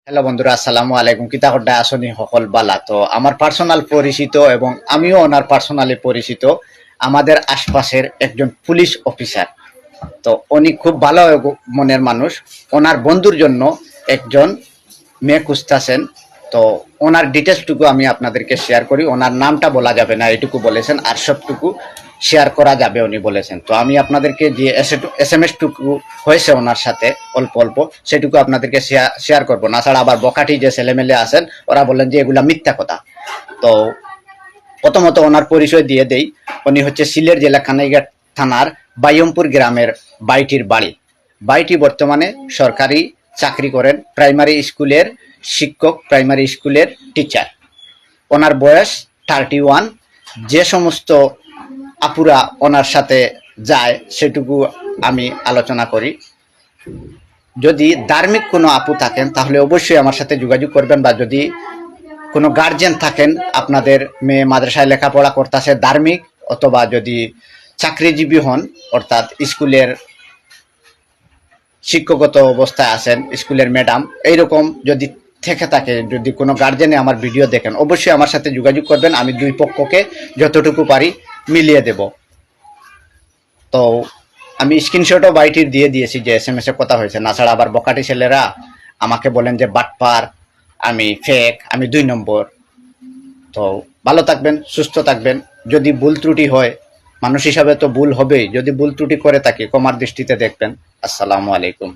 Hello বন্ধুরা, আসসালামু আলাইকুম। কিতা করডা আসনি সকল বালা? তো আমার পার্সোনাল পরিচিত এবং আমিও ওনার পার্সোনালি পরিচিত আমাদের আশপাশের একজন পুলিশ অফিসার। তো উনি খুব ভালো মনের মানুষ। ওনার বন্ধুর জন্য একজন মেয়ে খুঁজতেছেন। তো ওনার ডিটেলসটুকু আমি আপনাদেরকে শেয়ার করি। ওনার নামটা বলা যাবে না এটুকু বলেছেন, আর সবটুকু শেয়ার করা যাবে উনি বলেছেন। তো আমি আপনাদেরকে যে SMS টুকু হয়েছে ওনার সাথে অল্প অল্প সেটুকু আপনাদেরকে শেয়ার করবো। না ছাড়া আবার বকাটি যে ছেলেমেলে আছেন ওরা বললেন যে এগুলা মিথ্যা কথা। তো প্রথমত ওনার পরিচয় দিয়ে দেই। উনি হচ্ছে সিলেট জেলা কানাইঘাট থানার বাইয়মপুর গ্রামের বাইটির বাড়ি। বাইটি বর্তমানে সরকারি চাকরি করেন, প্রাইমারি স্কুলের শিক্ষক, প্রাইমারি স্কুলের টিচার। ওনার বয়স 31। যে সমস্ত আপুরা ওনার সাথে যায় সেটুকু আমি আলোচনা করি। যদি ধার্মিক কোনো আপু থাকেন তাহলে অবশ্যই আমার সাথে যোগাযোগ করবেন, বা যদি কোনো গার্জেন থাকেন আপনাদের মেয়ে মাদ্রাসায় লেখাপড়া করতেছে ধার্মিক, অথবা যদি চাকরিজীবী হন অর্থাৎ স্কুলের শিক্ষকতা অবস্থায় আছেন, স্কুলের ম্যাডাম, এইরকম যদি থেকে থাকে, যদি কোনো গার্জেনে আমার ভিডিও দেখেন অবশ্যই আমার সাথে যোগাযোগ করবেন। আমি দুই পক্ষকে যতটুকু পারি মিলিয়ে দেব। তো আমি স্ক্রিনশটও বাইটির দিয়ে দিয়েছি যে SMS এ কথা হয়েছে। না ছাড়া আবার বকাটি ছেলেরা আমাকে বলেন যে বাটপার, আমি ফেক, আমি 2 নম্বর। তো ভালো থাকবেন, সুস্থ থাকবেন। যদি ভুল ত্রুটি হয়, মানুষ হিসাবে তো ভুল হবেই, যদি ভুল ত্রুটি করে থাকি ক্ষমার দৃষ্টিতে দেখবেন। আসসালামু আলাইকুম।